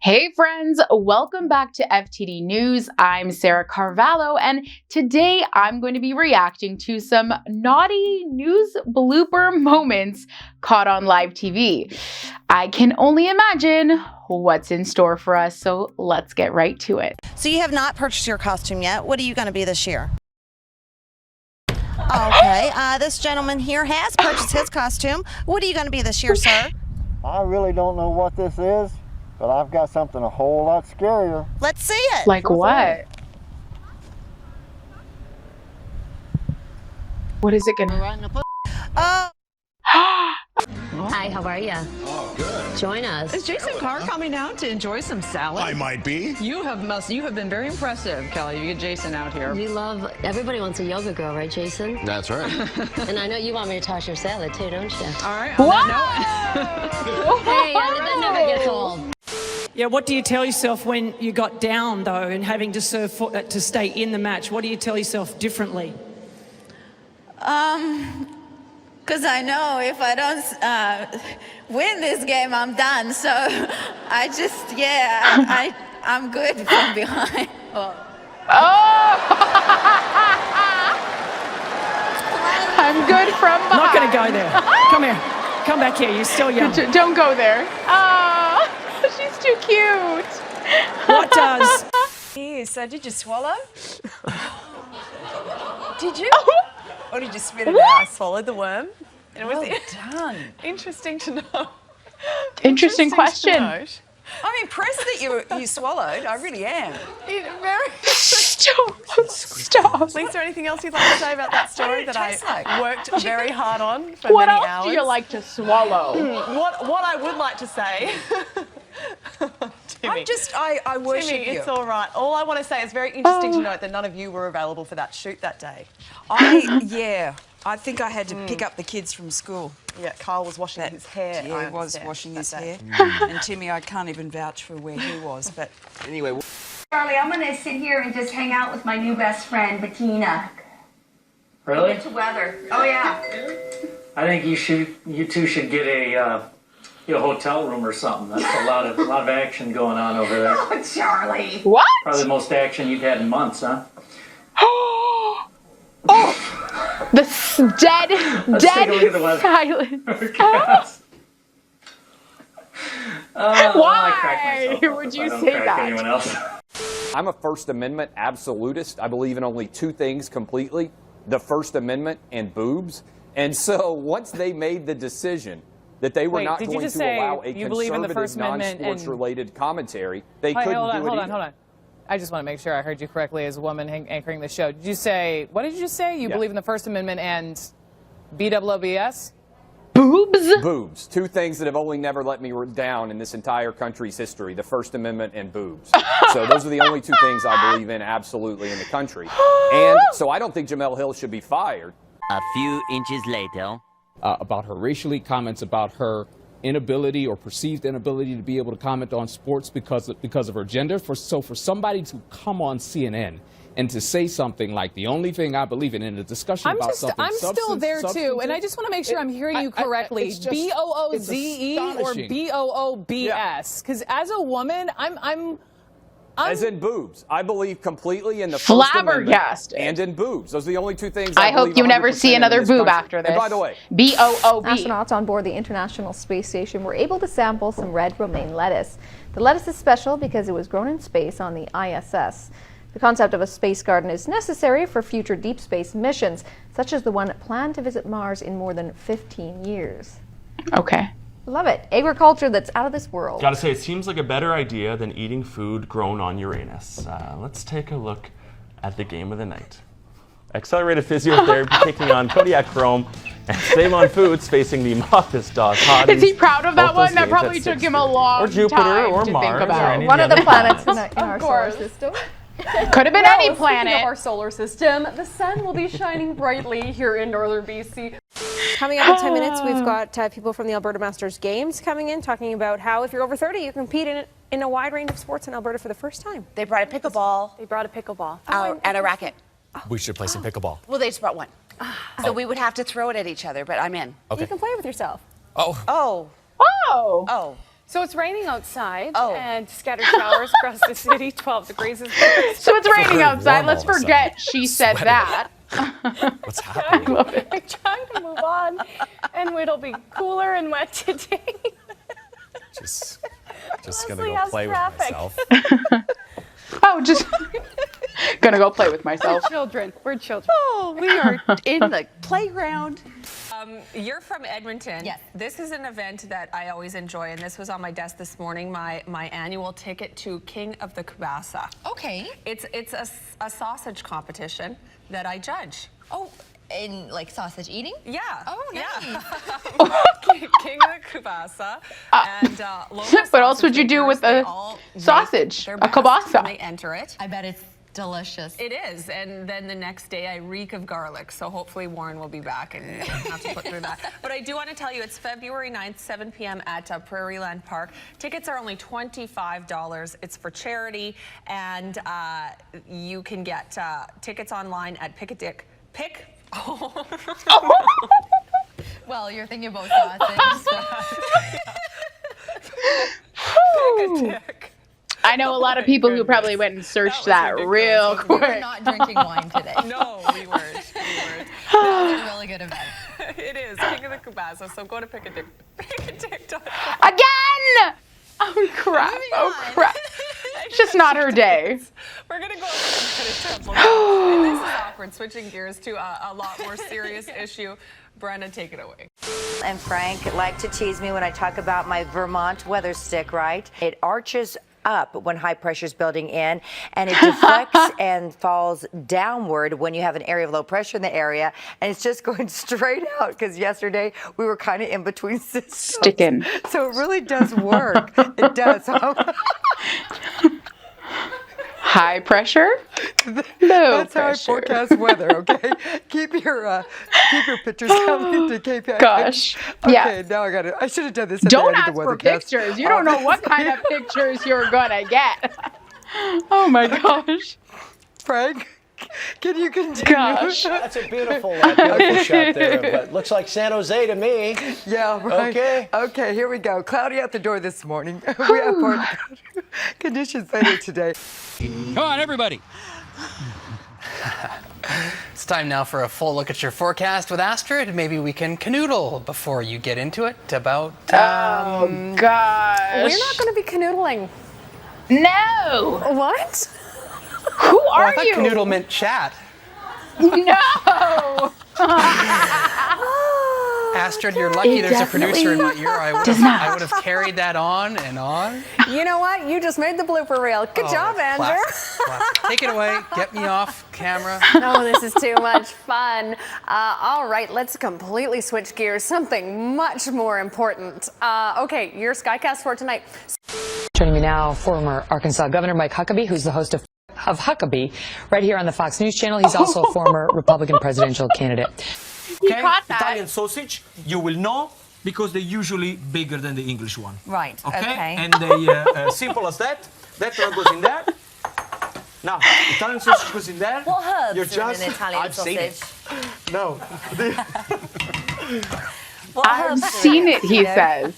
Hey friends, welcome back to FTD News. I'm Sarah Carvalho, and today I'm going to be reacting to some naughty news blooper moments caught on live TV. I can only imagine what's in store for us, so let's get right to it. So you have not purchased your costume yet. What are you going to be this year? Okay, this gentleman here has purchased his costume. What are you going to be this year, sir? I really don't know what this is, but I've got something a whole lot scarier. Let's see it. Like what? What is it gonna? Hi, how are you? Oh, good. Join us. Is Jason Carr coming out to enjoy some salad? I might be. You have been very impressive, Kelly. You get Jason out here. Everybody wants a yoga girl, right, Jason? That's right. And I know you want me to toss your salad too, don't you? All right. Hey, that never gets old. Yeah, what do you tell yourself when you got down, though, and having to serve to stay in the match? What do you tell yourself differently? Because I know if I don't win this game, I'm done. So I just, I'm good from behind. I'm good from behind. Not going to go there. Come here. Come back here. You're still young. Don't go there. Oh, she's too cute. What does... So did you swallow? Did you? Or did you spit it out? I swallowed the worm. And it was done. Interesting to know. Interesting question. I'm impressed that you swallowed. I really am. Stop. Lisa, anything else you'd like to say about that story that I worked very hard on for What many else hours? do you like to swallow? What I would like to say. Timmy. I worship Timmy, you. it's all right. All I want to say is very interesting to note that none of you were available for that shoot that day. I think I had to pick up the kids from school. Yeah, Carl was washing his hair. Yeah, he was washing his hair. And Timmy, I can't even vouch for where he was. But Anyway. Charlie, I'm going to sit here and just hang out with my new best friend, Bettina. Really? It's weather. Oh, yeah. I think you two should get a hotel room or something. That's a lot of action going on over there. Oh, Charlie. What? Probably the most action you've had in months, huh? The dead silence. Why would you say that? Anyone else? I'm a First Amendment absolutist. I believe in only two things completely, the First Amendment and boobs. And so once they made the decision that they were not going to allow a conservative, non-sports related commentary, they couldn't do it either. Hold on. I just want to make sure I heard you correctly as a woman anchoring the show. Did you say, what did you just say? You believe in the First Amendment and BWBS? Boobs? Boobs. Two things that have only never let me down in this entire country's history, the First Amendment and boobs. So those are the only two things I believe in absolutely in the country. And so I don't think Jamel Hill should be fired. A few inches later. About her racially, comments about her inability or perceived inability to be able to comment on sports because of her gender. So for somebody to come on CNN and to say something like the only thing I believe in a discussion about something I'm still there too, and I just want to make sure I'm hearing you correctly. BOOZE or BOOBS? Because as a woman, I'm as in boobs. I believe completely in the First Amendment and in boobs. Those are the only two things I hope you never see another boob after this. And by the way, BOOB. Astronauts on board the International Space Station were able to sample some red romaine lettuce. The lettuce is special because it was grown in space on the ISS. The concept of a space garden is necessary for future deep space missions, such as the one planned to visit Mars in more than 15 years. Okay. Love it. Agriculture that's out of this world. Gotta say, it seems like a better idea than eating food grown on Uranus. Let's take a look at the game of the night. Accelerated Physiotherapy taking on Kodiak Chrome, and Save on Foods facing the Naughtiest dog. Is he proud of that one? That probably took him a long time to think about. Or Jupiter or Mars. One of the planets in our solar system. Could have been any planet. Speaking of our solar system, the sun will be shining brightly here in northern BC. Coming up in 10 minutes, we've got people from the Alberta Masters Games coming in, talking about how if you're over 30, you can compete in a wide range of sports in Alberta for the first time. They brought a pickleball. They brought a pickleball. And a racket. We should play some pickleball. Well, they just brought one. So we would have to throw it at each other, but I'm in. Okay. You can play with yourself. Oh. So it's raining outside and scattered showers across the city. 12 degrees is So it's raining outside. Let's forget she said that. What's happening? I love it. I'm trying to move on, and it'll be cooler and wet today. Just Leslie gonna go has play traffic. with myself. Oh, just gonna go play with myself. Children. We're children. Oh, we are in the playground. You're from Edmonton. Yes. This is an event that I always enjoy, and this was on my desk this morning, my annual ticket to King of the Kubasa. Okay. It's a sausage competition that I judge. Oh, in like sausage eating? Yeah. Oh, nice. Yeah. King of the Kubasa. And local What else would you do with a sausage? A kielbasa? They enter it. I bet it's delicious. It is, and then the next day I reek of garlic, so hopefully Warren will be back and have to put through that. But I do want to tell you, it's February 9th, 7 p.m. at Prairieland Park. Tickets are only $25. It's for charity, and you can get tickets online at Well, you're thinking about sausage. Pick-a-tick. I know a lot of people who probably went and searched that real quick. We're not drinking wine today. No, we weren't. That was a really good event. It is King of the Kubasa, so go to pick-a-tick.com. Again! Oh crap! Oh crap! It's just not her day. We're gonna go and this is awkward. Switching gears to a lot more serious issue. Brenda, take it away. And Frank like to tease me when I talk about my Vermont weather stick, right? It arches up when high pressure is building in, and it deflects and falls downward when you have an area of low pressure in the area, and it's just going straight out because yesterday we were kind of in between systems. Sticking. So it really does work. It does. High pressure, low That's pressure. how I forecast weather, okay? Keep your pictures coming to KPI. Gosh. Okay, Yeah. now I should have done this. Don't ask for pictures. You don't know what kind of pictures you're gonna get. Oh my gosh. Frank, can you continue? Gosh. That's a beautiful shot there, but looks like San Jose to me. Yeah, right. Okay. Okay, here we go. Cloudy out the door this morning. We have poor conditions later today. Come on, everybody. It's time now for a full look at your forecast with Astrid. Maybe we can canoodle before you get into it about... Oh, gosh. We're not going to be canoodling. No. What? Who are I thought you? canoodle meant chat. No. Astrid, you're lucky It there's a producer in my ear. I would have carried that on and on. You know what? You just made the blooper reel. Good job, Andrew. Classic. Take it away. Get me off camera. Oh, this is too much fun. All right, let's completely switch gears. Something much more important. Okay, your Skycast for tonight. Joining me now, former Arkansas Governor Mike Huckabee, who's the host of Huckabee, right here on the Fox News Channel. He's also a former Republican presidential candidate. Okay, Italian sausage, you will know, because they're usually bigger than the English one. Right, okay. And they, simple as that. That one goes in there. Now, Italian sausage goes in there. What herbs You're are in just, an Italian I've sausage? seen it. No. I've seen it, he says.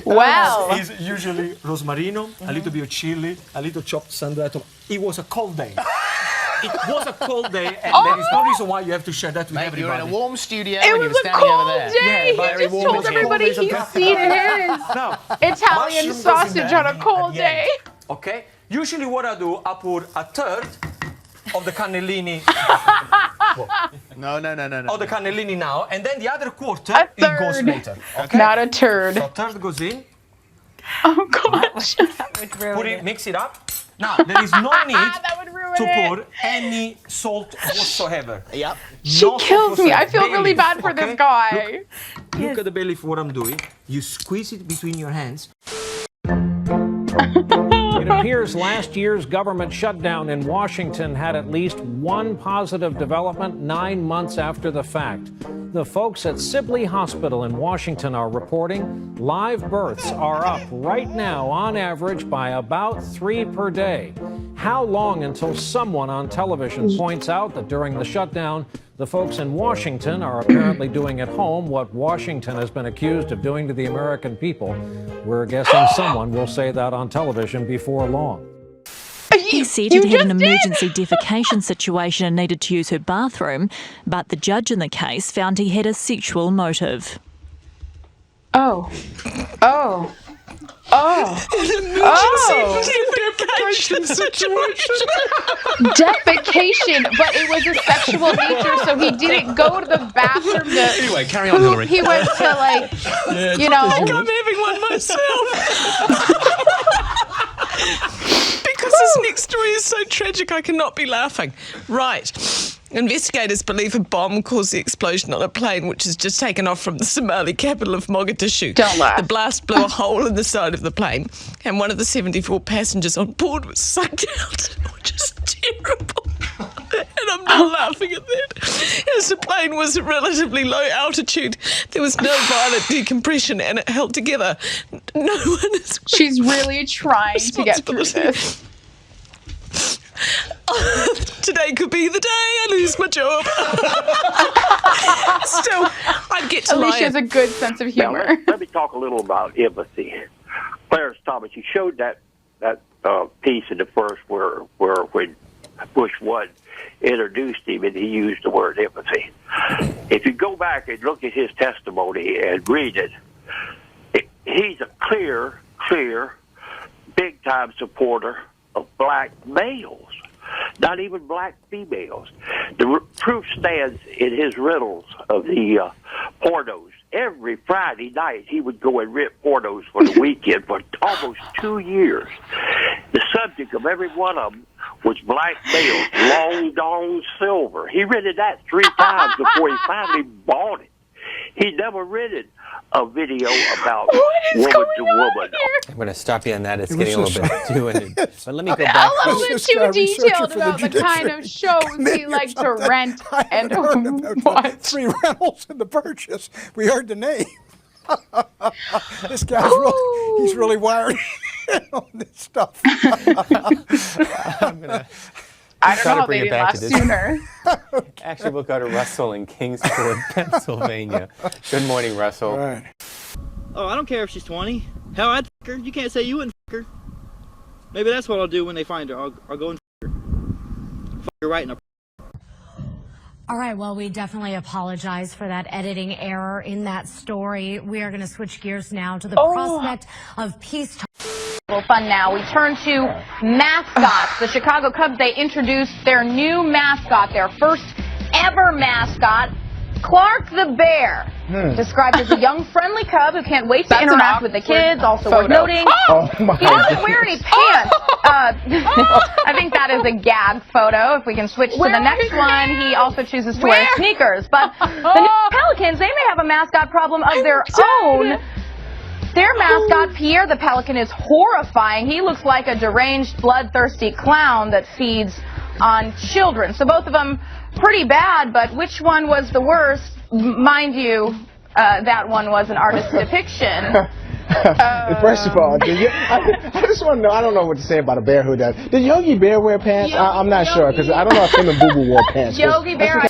Well. It's usually rosmarino, a little bit of chili, a little chopped sandwich. It was a cold day. It was a cold day, and there is no reason why you have to share that with everybody. You're in a warm studio It and was you're a standing over cold there. day. Yeah, He just warm told day. everybody Cold days he's are seen perfect. his Now, Italian mushroom goes in sausage there on a cold at the day. end. Okay. Usually, what I do, I put a third of the cannellini. No. Of the cannellini now, and then the other quarter A it goes third. later. Okay. Not a turd. So third goes in. Oh gosh. Put it, mix it up. Now there is no need That would ruin to it. pour any salt whatsoever. Yep. She No kills salt me. I whatsoever. feel really Bay bad leaf, for okay? this guy. Look at the bay leaf, what I'm doing. You squeeze it between your hands. It appears last year's government shutdown in Washington had at least one positive development 9 months after the fact. The folks at Sibley Hospital in Washington are reporting live births are up right now on average by about 3 per day. How long until someone on television points out that during the shutdown, the folks in Washington are apparently doing at home what Washington has been accused of doing to the American people? We're guessing someone will say that on television before long. He said he'd had an emergency defecation situation and needed to use her bathroom, but the judge in the case found he had a sexual motive. Oh. Oh. Oh. Defecation situation. Defecation, but it was a sexual nature, so he didn't go to the bathroom to... Anyway, carry on, Hillary. He went to, like, you know... I think I'm having one myself. Because this next story is so tragic, I cannot be laughing. Right. Investigators believe a bomb caused the explosion on a plane which has just taken off from the Somali capital of Mogadishu. Don't laugh. The blast blew a hole in the side of the plane, and one of the 74 passengers on board was sucked out, which is terrible. And I'm not laughing at that. As the plane was at relatively low altitude, there was no violent decompression, and it held together. No one is... She's really trying to get through this. Today could be the day I lose my job. Still, I'd get to Alicia has a good sense of humor. Now, let me talk a little about empathy. Clarence Thomas, you showed that piece in the first where when Bush 1 introduced him and he used the word empathy. If you go back and look at his testimony and read it, he's a clear, big-time supporter of black males, not even black females. The proof stands in his riddles of the pornos. Every Friday night, he would go and rip pornos for the weekend for almost 2 years. The subject of every one of them was black males, long Dawn Silver. He rented that 3 times before he finally bought it. He never rented a video about woman to woman. I'm going to stop you on that. It's getting a little bit too in. But let me go back. A little bit too detailed about the kind of shows he liked to rent and watch. 3 rentals in the purchase. We heard the name. This guy's he's really wired on this stuff. I don't know how they didn't laugh sooner. Actually, we'll go to Russell in Kingsport, Pennsylvania. Good morning, Russell. Right. Oh, I don't care if she's 20. Hell, I'd f*** her. You can't say you wouldn't f*** her. Maybe that's what I'll do when they find her. I'll go and f*** her. F*** her right in a... All right, well, we definitely apologize for that editing error in that story. We are going to switch gears now to the prospect of peace. Well, fun now. We turn to mascots. The Chicago Cubs, they introduced their new mascot, their first ever mascot, Clark the Bear. Described as a young, friendly cub who can't wait to interact with the kids. Also worth noting, he doesn't wear any pants. I think that is a gag photo. If we can switch to the next one, he also chooses to wear sneakers. But the new Pelicans, they may have a mascot problem of their own. Their mascot, Pierre the Pelican, is horrifying. He looks like a deranged, bloodthirsty clown that feeds on children. So both of them pretty bad, but which one was the worst? Mind you, that one was an artist's depiction. First of all, I just want to know, I don't know what to say about a bear who does. Did Yogi Bear wear pants? I'm not sure, because I don't know if him and Boo Boo wore pants. Yogi Bear.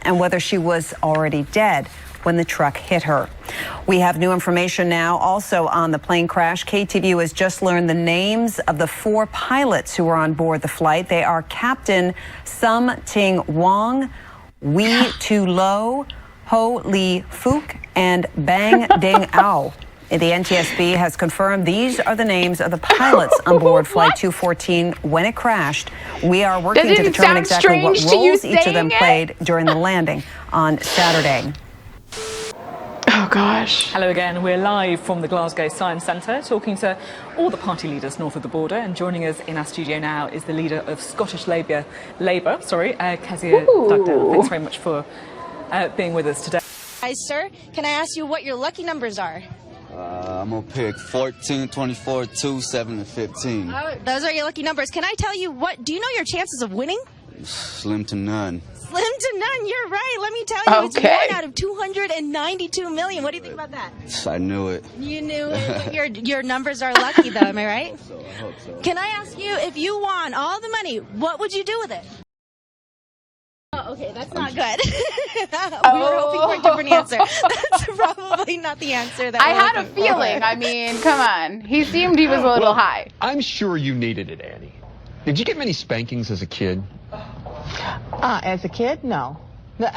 And whether she was already dead when the truck hit her. We have new information now also on the plane crash. KTVU has just learned the names of the 4 pilots who were on board the flight. They are Captain Sum Ting Wong, Wee Tu Lo, Ho Lee Fook, and Bang Ding Ao. The NTSB has confirmed these are the names of the pilots on board Flight 214 when it crashed. We are working to determine exactly what roles each of them played during the landing on Saturday. Oh gosh. Hello again. We're live from the Glasgow Science Centre talking to all the party leaders north of the border, and joining us in our studio now is the leader of Scottish Labour, Kezia Dugdale. Thanks very much for being with us today. Hi sir, can I ask you what your lucky numbers are? I'm gonna pick 14, 24, 2, 7, and 15. Those are your lucky numbers. Can I tell you do you know your chances of winning? Slim to none. Slim to none. You're right. Let me tell you, it's one out of 292 million. What do you think about that? I knew it. You knew it. Your numbers are lucky, though. Am I right? I hope so. Can I ask you, if you won all the money, what would you do with it? Oh, okay, that's not good. We were hoping for a different answer. That's probably not the answer that I had a feeling. I mean, come on. He seemed he was a little high. I'm sure you needed it, Annie. Did you get many spankings as a kid? As a kid, no. No,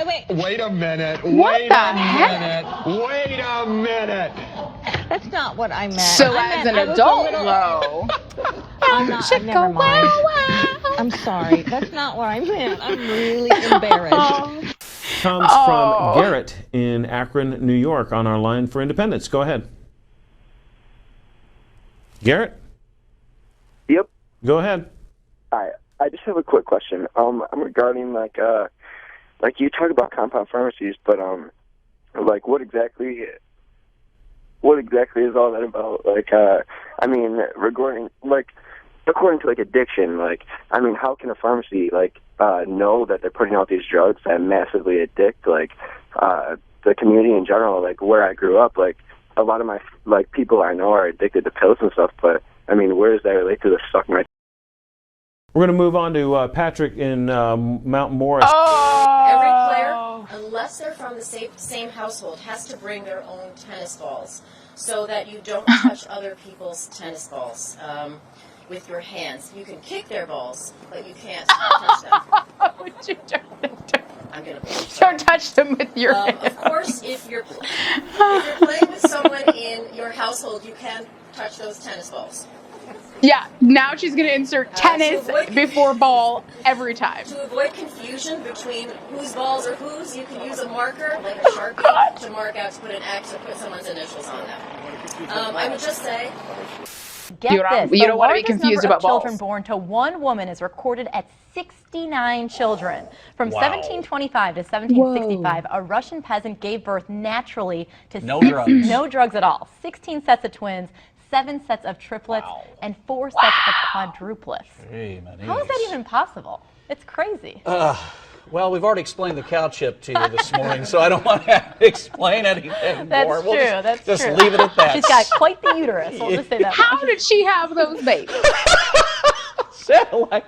wait. Wait a minute. Wait a minute. Wait a minute. That's not what I meant. So as an adult, though. Never mind. I'm sorry. That's not what I meant. I'm really embarrassed. Comes from Garrett in Akron, New York, on our line for Independence. Go ahead. Garrett? Yep. Go ahead. Hi. I just have a quick question. Regarding like you talk about compound pharmacies, but like what exactly is all that about? Like I mean, regarding like according to like addiction, like I mean, how can a pharmacy like know that they're putting out these drugs that massively addict like the community in general? Like where I grew up, like a lot of my like people I know are addicted to pills and stuff, but I mean, where does that relate to the suck my? We're going to move on to Patrick in Mount Morris. Every player, unless they're from the same household, has to bring their own tennis balls so that you don't touch other people's tennis balls with your hands. You can kick their balls, but you can't touch them. I'm gonna Don't touch them with your hands. Of course, if you're playing with someone in your household, you can touch those tennis balls. Yeah, now she's going to insert tennis before ball every time. To avoid confusion between whose balls are whose, you can use a marker, like a Sharpie, to mark out, to put an X or put someo's initials on them. I would just say... You don't want to be confused about balls. Children born to one woman is recorded at 69 children. From 1725 to 1765, a Russian peasant gave birth naturally to no drugs at all. 16 sets of twins, 7 sets of triplets, and 4 sets of quadruplets. How is that even possible? It's crazy. Well, we've already explained the cow chip to you this morning, so I don't want to explain anything more. We'll just leave it at that. She's got quite the uterus. We'll just say that. How did she have those babies? Satellite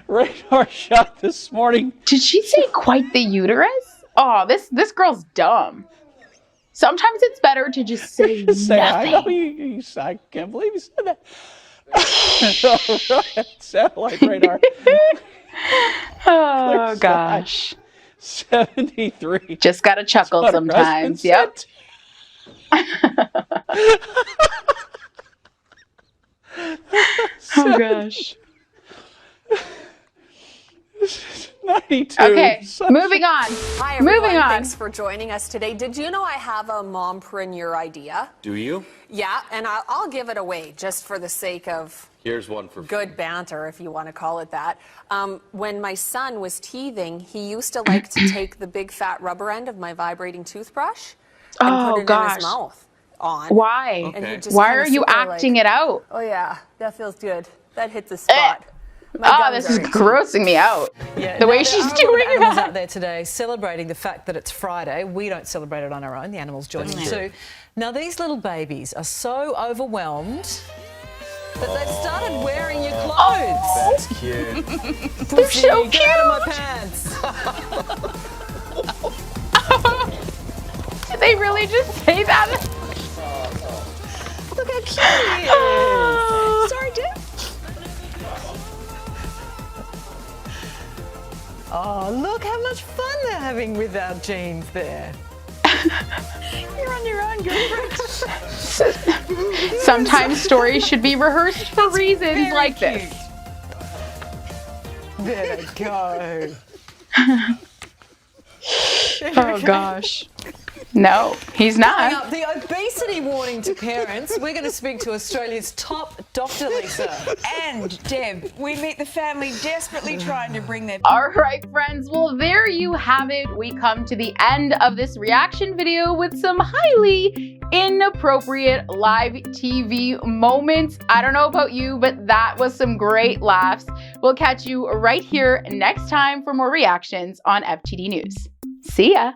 radar shot this morning. Did she say quite the uterus? Oh, this girl's dumb. Sometimes it's better to just say nothing. I know I can't believe you said that. Satellite radar. Oh, gosh. 73. Just got to chuckle sometimes. Yep. Oh, gosh. 92. Okay, moving on. Hi, everyone. Moving on. Thanks for joining us today. Did you know I have a mompreneur idea? Do you? Yeah, and I'll give it away just for the sake of Here's one for good banter, if you want to call it that. When my son was teething, he used to like to take the big fat rubber end of my vibrating toothbrush and put it in his mouth. Why? And Why are you acting it out? Oh yeah, that feels good. That hit the spot. This is grossing me out. Yeah, the way she's doing animals that. out there today celebrating the fact that it's Friday. We don't celebrate it on our own. The animals join in too. Now these little babies are so overwhelmed that they've started wearing your clothes. That's cute. They're so Get out of my pants. Did they really just say that? Look how cute he is. Sorry, Dad. Oh, look how much fun they're having with our jeans there. You're on your own, girlfriend. Sometimes stories should be rehearsed for reasons like this. There they go. Oh, gosh. No, he's not. Coming up, the obesity warning to parents. We're going to speak to Australia's top doctor, Lisa. And, Deb, we meet the family desperately trying to bring their... All right, friends. Well, there you have it. We come to the end of this reaction video with some highly inappropriate live TV moments. I don't know about you, but that was some great laughs. We'll catch you right here next time for more reactions on FTD News. See ya.